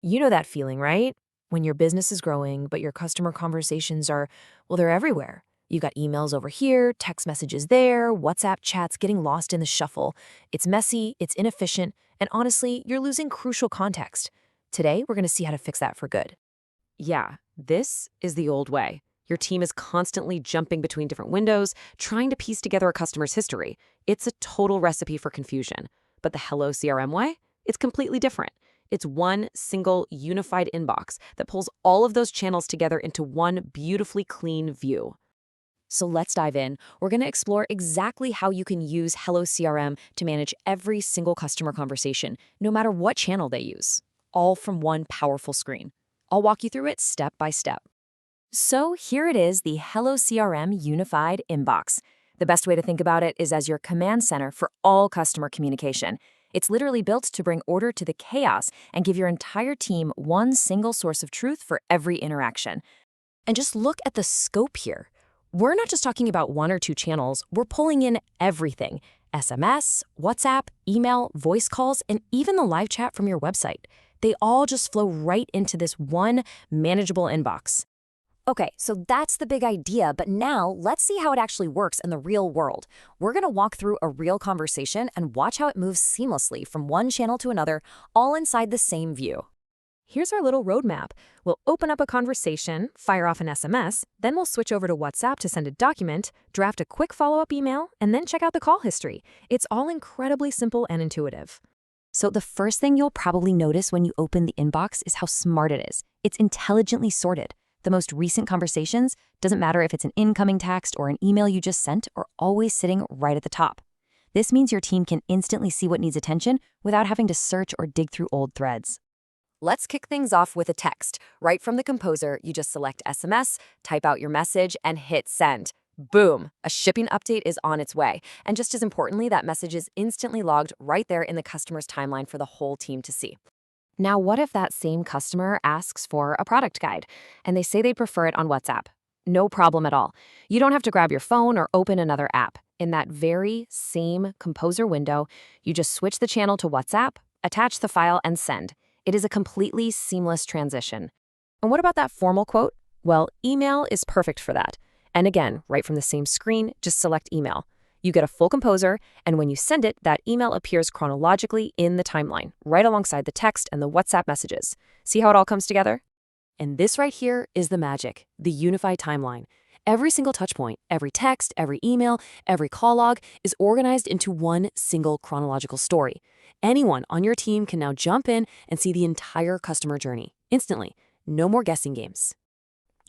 You know that feeling, right? When your business is growing, but your customer conversations are, well, they're everywhere. You got emails over here, text messages there, WhatsApp chats getting lost in the shuffle. It's messy, it's inefficient, and honestly, you're losing crucial context. Today, we're going to see how to fix that for good. Yeah, this is the old way. Your team is constantly jumping between different windows, trying to piece together a customer's history. It's a total recipe for confusion. But the Hello CRM way? It's completely different. It's one single unified inbox that pulls all of those channels together into one beautifully clean view. So let's dive in. We're going to explore exactly how you can use Hello CRM to manage every single customer conversation, no matter what channel they use, all from one powerful screen. I'll walk you through it step by step. So here it is, the Hello CRM Unified Inbox. The best way to think about it is as your command center for all customer communication. It's literally built to bring order to the chaos and give your entire team one single source of truth for every interaction. And just look at the scope here. We're not just talking about one or two channels, we're pulling in everything: SMS, WhatsApp, email, voice calls, and even the live chat from your website. They all just flow right into this one manageable inbox. Okay, so that's the big idea, but now let's see how it actually works in the real world. We're going to walk through a real conversation and watch how it moves seamlessly from one channel to another, all inside the same view. Here's our little roadmap. We'll open up a conversation, fire off an SMS, then we'll switch over to WhatsApp to send a document, draft a quick follow-up email, and then check out the call history. It's all incredibly simple and intuitive. So the first thing you'll probably notice when you open the inbox is how smart it is. It's intelligently sorted. The most recent conversations, doesn't matter if it's an incoming text or an email you just sent, are always sitting right at the top. This means your team can instantly see what needs attention without having to search or dig through old threads. Let's kick things off with a text. Right from the composer, you just select SMS, type out your message, and hit send. Boom! A shipping update is on its way. And just as importantly, that message is instantly logged right there in the customer's timeline for the whole team to see. Now, what if that same customer asks for a product guide and they say they'd prefer it on WhatsApp? No problem at all. You don't have to grab your phone or open another app. In that very same composer window, you just switch the channel to WhatsApp, attach the file, and send. It is a completely seamless transition. And what about that formal quote? Well, email is perfect for that. And again, right from the same screen, just select email. You get a full composer, and when you send it, that email appears chronologically in the timeline, right alongside the text and the WhatsApp messages. See how it all comes together? And this right here is the magic, the unified timeline. Every single touchpoint, every text, every email, every call log is organized into one single chronological story. Anyone on your team can now jump in and see the entire customer journey instantly. No more guessing games.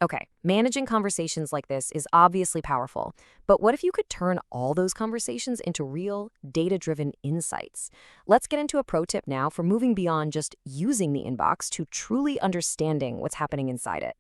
Okay, managing conversations like this is obviously powerful, but what if you could turn all those conversations into real, data-driven insights? Let's get into a pro tip now for moving beyond just using the inbox to truly understanding what's happening inside it.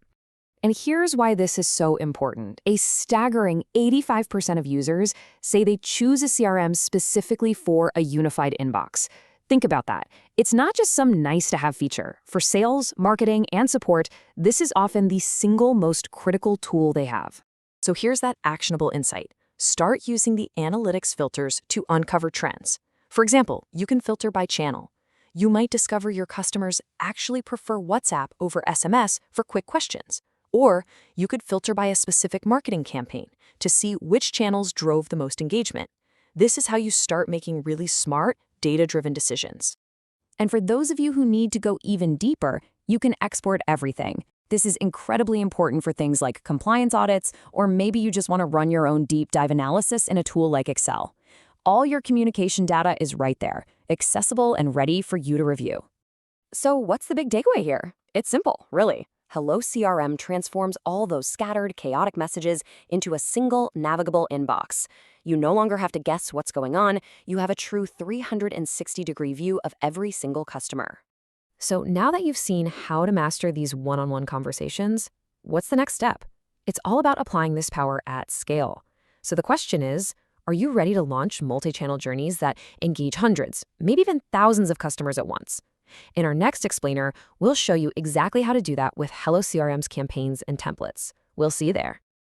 And here's why this is so important. A staggering 85% of users say they choose a CRM specifically for a unified inbox. Think about that. It's not just some nice-to-have feature. For sales, marketing, and support, this is often the single most critical tool they have. So here's that actionable insight. Start using the analytics filters to uncover trends. For example, you can filter by channel. You might discover your customers actually prefer WhatsApp over SMS for quick questions. Or you could filter by a specific marketing campaign to see which channels drove the most engagement. This is how you start making really smart, data-driven decisions. And for those of you who need to go even deeper, you can export everything. This is incredibly important for things like compliance audits, or maybe you just want to run your own deep dive analysis in a tool like Excel. All your communication data is right there, accessible and ready for you to review. So what's the big takeaway here? It's simple, really. Hello CRM transforms all those scattered, chaotic messages into a single, navigable inbox. You no longer have to guess what's going on. You have a true 360-degree view of every single customer. So now that you've seen how to master these one-on-one conversations, what's the next step? It's all about applying this power at scale. So the question is, are you ready to launch multi-channel journeys that engage hundreds, maybe even thousands of customers at once? In our next explainer, we'll show you exactly how to do that with Hello CRM's campaigns and templates. We'll see you there.